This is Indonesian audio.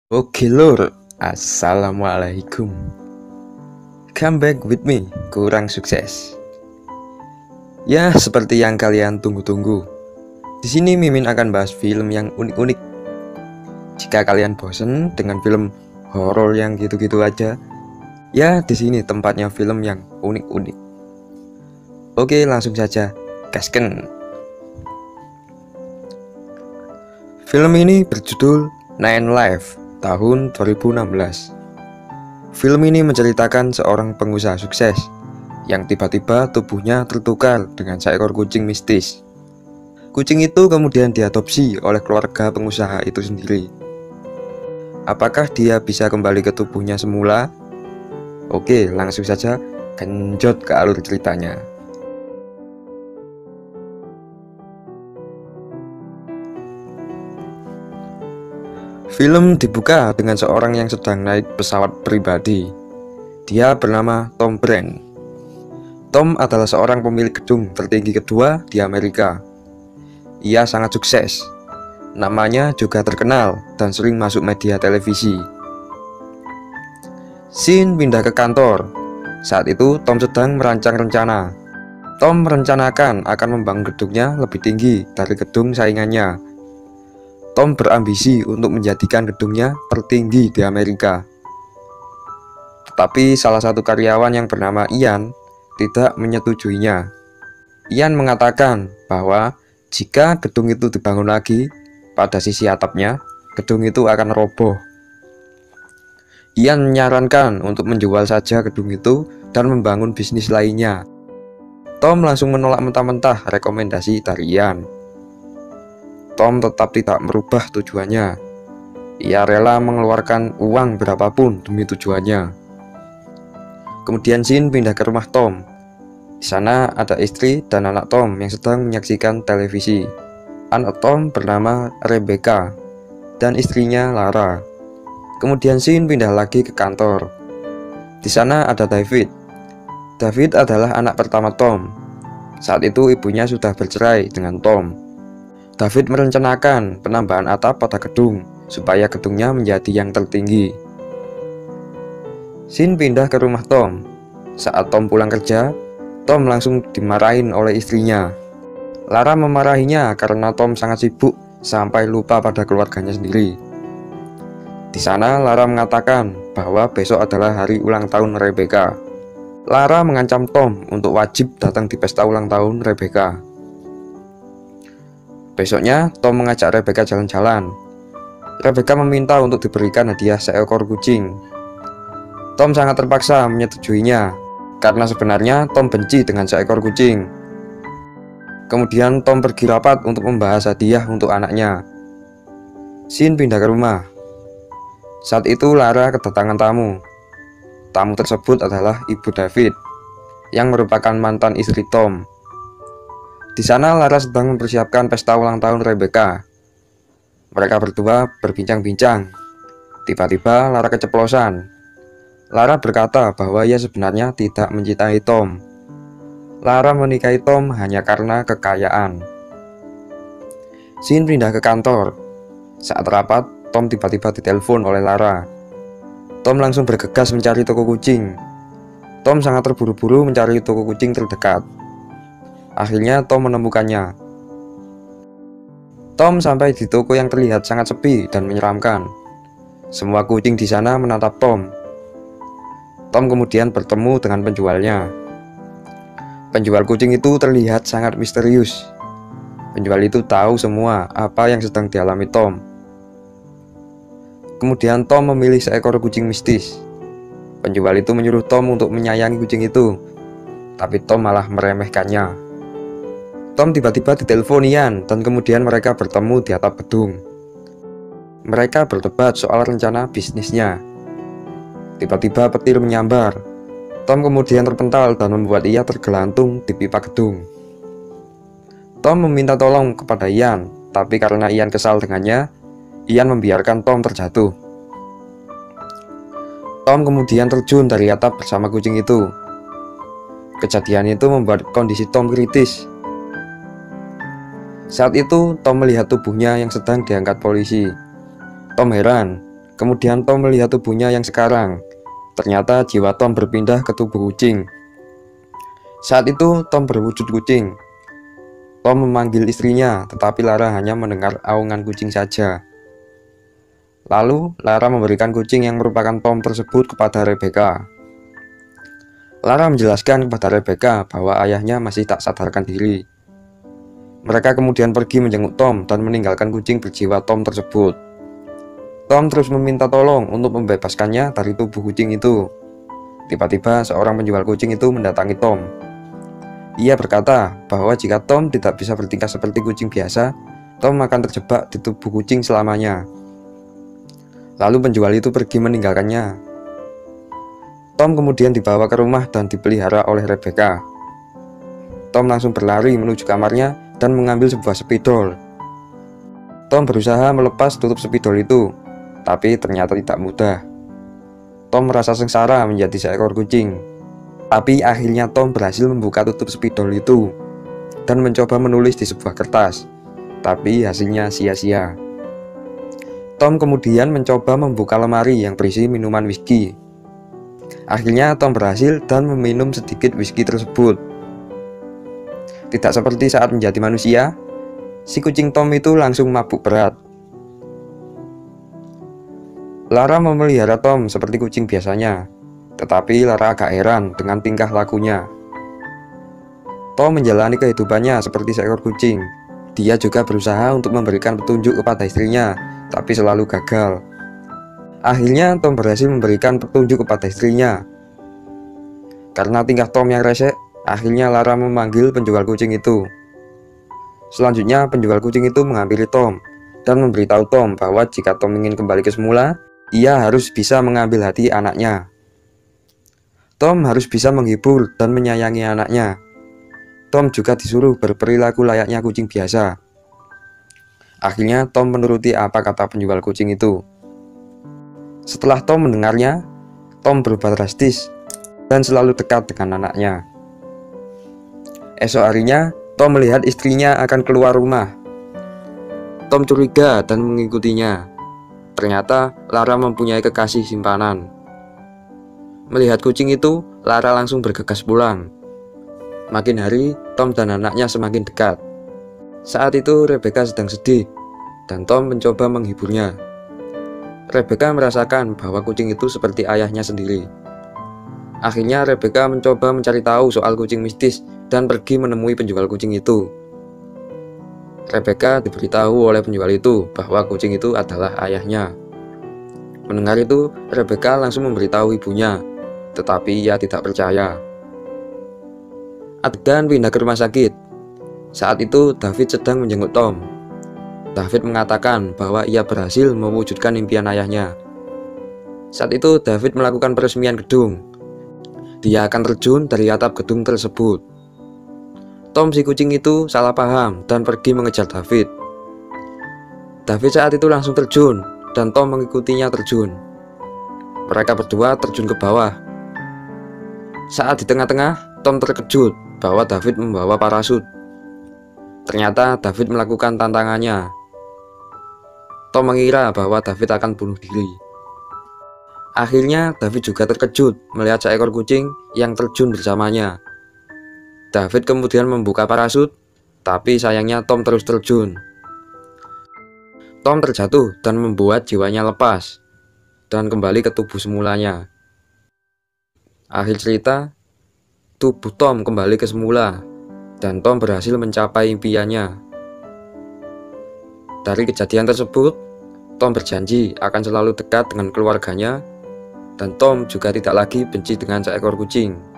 Oke lur, assalamualaikum. Come back with me, kurang sukses. Ya, seperti yang kalian tunggu-tunggu. Di sini Mimin akan bahas film yang unik-unik. Jika kalian bosen dengan film horor yang gitu-gitu aja, ya di sini tempatnya film yang unik-unik. Oke, langsung saja, gasken. Film ini berjudul Nine Lives tahun 2016. Film ini menceritakan seorang pengusaha sukses yang tiba-tiba tubuhnya tertukar dengan seekor kucing mistis. Kucing itu kemudian diadopsi oleh keluarga pengusaha itu sendiri. Apakah dia bisa kembali ke tubuhnya semula? Oke, langsung saja genjot ke alur ceritanya. Film dibuka dengan seorang yang sedang naik pesawat pribadi. Dia bernama Tom Brand. Tom adalah seorang pemilik gedung tertinggi kedua di Amerika. Ia sangat sukses. Namanya juga terkenal dan sering masuk media televisi. Scene pindah ke kantor. Saat itu Tom sedang merancang rencana. Tom merencanakan akan membangun gedungnya lebih tinggi dari gedung saingannya. Tom berambisi untuk menjadikan gedungnya tertinggi di Amerika. Tetapi salah satu karyawan yang bernama Ian tidak menyetujuinya. Ian mengatakan bahwa jika gedung itu dibangun lagi, pada sisi atapnya, gedung itu akan roboh. Ian menyarankan untuk menjual saja gedung itu dan membangun bisnis lainnya. Tom langsung menolak mentah-mentah rekomendasi dari Ian. Tom tetap tidak merubah tujuannya. Ia rela mengeluarkan uang berapapun demi tujuannya. Kemudian scene pindah ke rumah Tom. Di sana ada istri dan anak Tom yang sedang menyaksikan televisi. Anak Tom bernama Rebecca dan istrinya Lara. Kemudian scene pindah lagi ke kantor. Di sana ada David. David adalah anak pertama Tom. Saat itu ibunya sudah bercerai dengan Tom. David merencanakan penambahan atap pada gedung supaya gedungnya menjadi yang tertinggi. Scene pindah ke rumah Tom. Saat Tom pulang kerja, Tom langsung dimarahin oleh istrinya. Lara memarahinya karena Tom sangat sibuk sampai lupa pada keluarganya sendiri. Di sana Lara mengatakan bahwa besok adalah hari ulang tahun Rebecca. Lara mengancam Tom untuk wajib datang di pesta ulang tahun Rebecca. Besoknya, Tom mengajak Rebecca jalan-jalan. Rebecca meminta untuk diberikan hadiah seekor kucing. Tom sangat terpaksa menyetujuinya, karena sebenarnya Tom benci dengan seekor kucing. Kemudian Tom pergi rapat untuk membahas hadiah untuk anaknya. Scene pindah ke rumah. Saat itu Lara kedatangan tamu. Tamu tersebut adalah ibu David, yang merupakan mantan istri Tom. Di sana Lara sedang mempersiapkan pesta ulang tahun Rebecca. Mereka berdua berbincang-bincang. Tiba-tiba Lara keceplosan. Lara berkata bahwa ia sebenarnya tidak mencintai Tom. Lara menikahi Tom hanya karena kekayaan. Scene pindah ke kantor. Saat rapat, Tom tiba-tiba ditelepon oleh Lara. Tom langsung bergegas mencari toko kucing. Tom sangat terburu-buru mencari toko kucing terdekat. Akhirnya Tom menemukannya. Tom sampai di toko yang terlihat sangat sepi dan menyeramkan. Semua kucing di sana menatap Tom. Tom kemudian bertemu dengan penjualnya. Penjual kucing itu terlihat sangat misterius. Penjual itu tahu semua apa yang sedang dialami Tom. Kemudian Tom memilih seekor kucing mistis. Penjual itu menyuruh Tom untuk menyayangi kucing itu, tapi Tom malah meremehkannya. Tom tiba-tiba ditelepon Ian dan kemudian mereka bertemu di atap gedung. Mereka berdebat soal rencana bisnisnya. Tiba-tiba petir menyambar. Tom kemudian terpental dan membuat ia tergelantung di pipa gedung. Tom meminta tolong kepada Ian, tapi karena Ian kesal dengannya, Ian membiarkan Tom terjatuh. Tom kemudian terjun dari atap bersama kucing itu. Kejadian itu membuat kondisi Tom kritis. Saat itu Tom melihat tubuhnya yang sedang diangkat polisi. Tom heran Kemudian Tom melihat tubuhnya yang sekarang. Ternyata jiwa Tom berpindah ke tubuh kucing. Saat itu Tom berwujud kucing. Tom memanggil istrinya, tetapi Lara hanya mendengar aungan kucing saja. Lalu Lara memberikan kucing yang merupakan Tom tersebut kepada Rebecca. Lara menjelaskan kepada Rebecca bahwa ayahnya masih tak sadarkan diri. Mereka kemudian pergi menjenguk Tom dan meninggalkan kucing berjiwa Tom tersebut. Tom terus meminta tolong untuk membebaskannya dari tubuh kucing itu. Tiba-tiba seorang penjual kucing itu mendatangi Tom. Ia berkata bahwa jika Tom tidak bisa bertingkah seperti kucing biasa, Tom akan terjebak di tubuh kucing selamanya. Lalu penjual itu pergi meninggalkannya. Tom kemudian dibawa ke rumah dan dipelihara oleh Rebecca. Tom langsung berlari menuju kamarnya dan mengambil sebuah spidol. Tom berusaha melepas tutup spidol itu, tapi ternyata tidak mudah. Tom merasa sengsara menjadi seekor kucing. Tapi akhirnya Tom berhasil membuka tutup spidol itu dan mencoba menulis di sebuah kertas. Tapi hasilnya sia-sia. Tom kemudian mencoba membuka lemari yang berisi minuman whisky. Akhirnya Tom berhasil dan meminum sedikit whisky tersebut. Tidak seperti saat menjadi manusia, si kucing Tom itu langsung mabuk berat. Lara memelihara Tom seperti kucing biasanya, tetapi Lara agak heran dengan tingkah lakunya. Tom menjalani kehidupannya seperti seekor kucing. Dia juga berusaha untuk memberikan petunjuk kepada istrinya, tapi selalu gagal. Akhirnya Tom berhasil memberikan petunjuk kepada istrinya. Karena tingkah Tom yang resek, akhirnya Lara memanggil penjual kucing itu. Selanjutnya penjual kucing itu menghampiri Tom dan memberitahu Tom bahwa jika Tom ingin kembali ke semula, ia harus bisa mengambil hati anaknya. Tom harus bisa menghibur dan menyayangi anaknya. Tom juga disuruh berperilaku layaknya kucing biasa. Akhirnya Tom menuruti apa kata penjual kucing itu. Setelah Tom mendengarnya, Tom berubah drastis dan selalu dekat dengan anaknya. Esok harinya, Tom melihat istrinya akan keluar rumah. Tom curiga dan mengikutinya. Ternyata Lara mempunyai kekasih simpanan. Melihat kucing itu, Lara langsung bergegas pulang. Makin hari, Tom dan anaknya semakin dekat. Saat itu Rebecca sedang sedih, dan Tom mencoba menghiburnya. Rebecca merasakan bahwa kucing itu seperti ayahnya sendiri. Akhirnya Rebecca mencoba mencari tahu soal kucing mistis dan pergi menemui penjual kucing itu. Rebecca diberitahu oleh penjual itu bahwa kucing itu adalah ayahnya. Mendengar itu, Rebecca langsung memberitahu ibunya, tetapi ia tidak percaya. Adegan pindah ke rumah sakit. Saat itu David sedang menjenguk Tom. David mengatakan bahwa ia berhasil mewujudkan impian ayahnya. Saat itu David melakukan peresmian gedung. Dia akan terjun dari atap gedung tersebut. Tom si kucing itu salah paham dan pergi mengejar David. David saat itu langsung terjun dan Tom mengikutinya terjun. Mereka berdua terjun ke bawah. Saat di tengah-tengah, Tom terkejut bahwa David membawa parasut. Ternyata David melakukan tantangannya. Tom mengira bahwa David akan bunuh diri. Akhirnya David juga terkejut melihat seekor kucing yang terjun bersamanya. David kemudian membuka parasut, tapi sayangnya Tom terus terjun. Tom terjatuh dan membuat jiwanya lepas dan kembali ke tubuh semulanya. Akhir cerita, tubuh Tom kembali ke semula dan Tom berhasil mencapai impiannya. Dari kejadian tersebut, Tom berjanji akan selalu dekat dengan keluarganya dan Tom juga tidak lagi benci dengan seekor kucing.